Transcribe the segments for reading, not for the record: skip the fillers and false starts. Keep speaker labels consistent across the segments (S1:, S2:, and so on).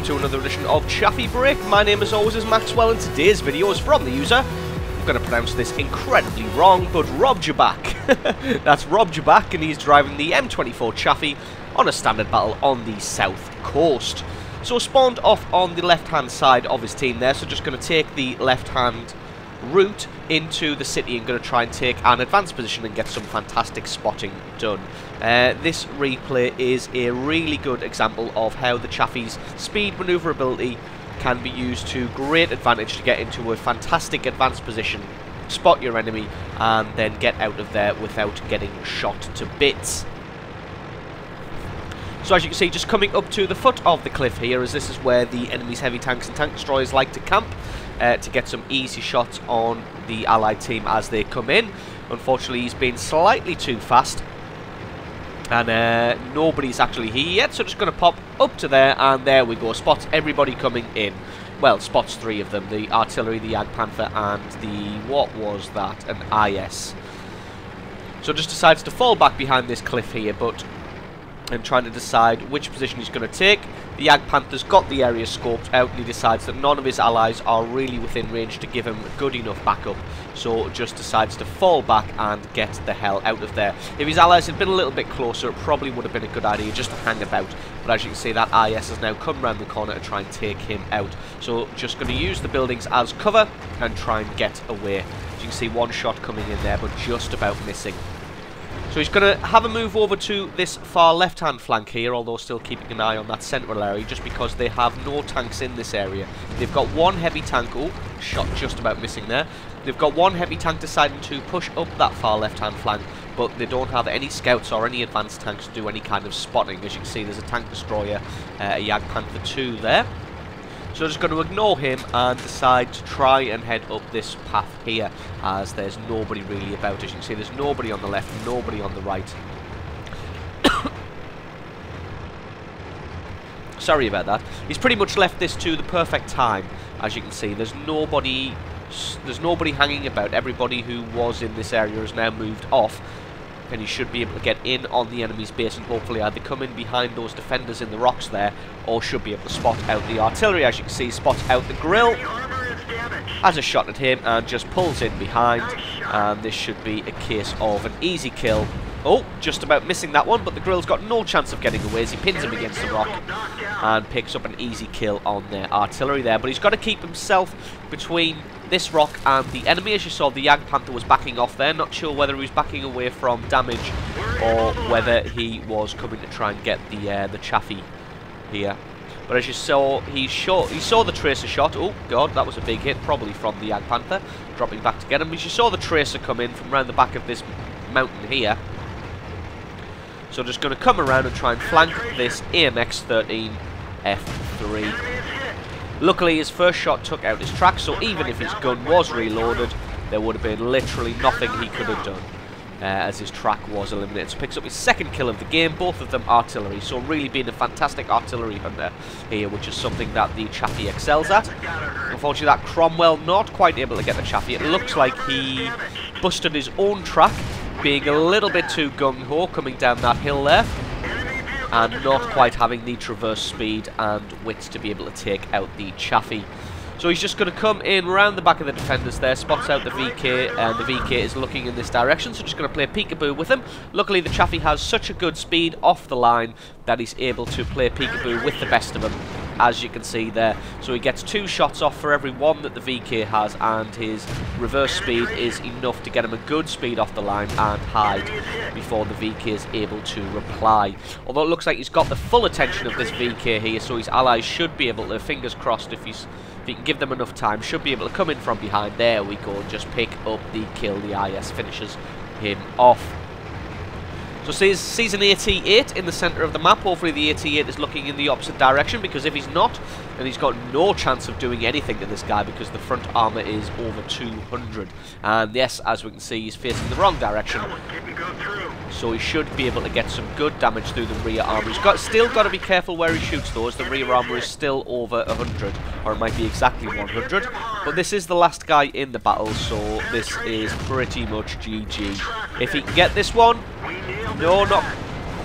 S1: welcome to another edition of Chaffee Break. My name as always is Maxwell, and today's video is from the user, I'm going to pronounce this incredibly wrong, but Robjbak. That's Robjbak, and he's driving the M24 Chaffee on a standard battle on the south coast. So spawned off on the left-hand side of his team there, so just going to take the left-hand route into the city and going to try and take an advanced position and get some fantastic spotting done. This replay is a really good example of how the Chaffee's speed manoeuvrability can be used to great advantage to get into a fantastic advanced position, spot your enemy, and then get out of there without getting shot to bits. So as you can see, just coming up to the foot of the cliff here, as this is where the enemy's heavy tanks and tank destroyers like to camp, to get some easy shots on the allied team as they come in. Unfortunately, he's been slightly too fast, and nobody's actually here yet, so just going to pop up to there, and there we go, spots everybody coming in. Well, spots three of them, the artillery, the Jagdpanther, and the, what was that, an IS. So just decides to fall back behind this cliff here, but and trying to decide which position he's going to take. The Jagdpanther's got the area scoped out, and he decides that none of his allies are really within range to give him good enough backup, so just decides to fall back and get the hell out of there. If his allies had been a little bit closer, it probably would have been a good idea just to hang about, but as you can see, that IS has now come round the corner to try and take him out. So just going to use the buildings as cover and try and get away. As you can see, one shot coming in there, but just about missing. So he's going to have a move over to this far left-hand flank here, although still keeping an eye on that central area, just because they have no tanks in this area. They've got one heavy tank, oh, shot just about missing there. They've got one heavy tank deciding to push up that far left-hand flank, but they don't have any scouts or any advanced tanks to do any kind of spotting. As you can see, there's a tank destroyer, a Jagdpanther 2 there. So just going to ignore him and decide to try and head up this path here, as there's nobody really about. As you can see, there's nobody on the left, nobody on the right. Sorry about that. He's pretty much left this to the perfect time. As you can see, there's nobody hanging about. Everybody who was in this area has now moved off, and he should be able to get in on the enemy's base and hopefully either come in behind those defenders in the rocks there, or should be able to spot out the artillery. As you can see, spots out the grill, has a shot at him and just pulls in behind, and this should be a case of an easy kill. Oh, just about missing that one, but the grill's got no chance of getting away as he pins him against the rock and picks up an easy kill on their artillery there. But he's got to keep himself between this rock and the enemy. As you saw, the Jagdpanther was backing off there. Not sure whether he was backing away from damage or whether he was coming to try and get the Chaffee here. But as you saw, he saw the tracer shot. Oh god, that was a big hit, probably from the Jagdpanther, dropping back to get him. As you saw the tracer come in from around the back of this mountain here. So just going to come around and try and flank this AMX-13 F3. Luckily, his first shot took out his track, so even if his gun was reloaded, there would have been literally nothing he could have done, as his track was eliminated. So picks up his second kill of the game, both of them artillery. So really being a fantastic artillery hunter here, which is something that the Chaffee excels at. Unfortunately, that Cromwell not quite able to get the Chaffee. It looks like he busted his own track, being a little bit too gung-ho coming down that hill there, and not quite having the traverse speed and wits to be able to take out the Chaffee. So he's just going to come in around the back of the defenders there, spots out the VK, and the VK is looking in this direction, so just going to play peekaboo with him. Luckily, the Chaffee has such a good speed off the line that he's able to play peekaboo with the best of them, as you can see there. So he gets 2 shots off for every one that the VK has, and his reverse speed is enough to get him a good speed off the line and hide before the VK is able to reply. Although it looks like he's got the full attention of this VK here, so his allies should be able to, fingers crossed, if he can give them enough time, should be able to come in from behind. There we go, just pick up the kill. The IS finishes him off. So sees an AT-8 in the centre of the map. Hopefully the AT-8 is looking in the opposite direction, because if he's not, then he's got no chance of doing anything to this guy, because the front armour is over 200. And yes, as we can see, he's facing the wrong direction. So he should be able to get some good damage through the rear armour. He's still got to be careful where he shoots though, as the rear armour is still over 100, or it might be exactly 100. But this is the last guy in the battle, so this is pretty much GG. If he can get this one, no, not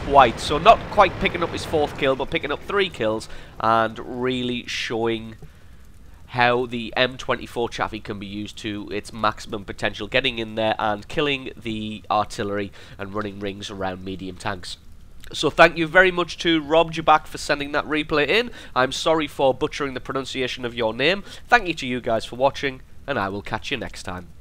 S1: quite. So not quite picking up his 4th kill, but picking up 3 kills and really showing how the M24 Chaffee can be used to its maximum potential, getting in there and killing the artillery and running rings around medium tanks. So thank you very much to Robjbak for sending that replay in. I'm sorry for butchering the pronunciation of your name. Thank you to you guys for watching, and I will catch you next time.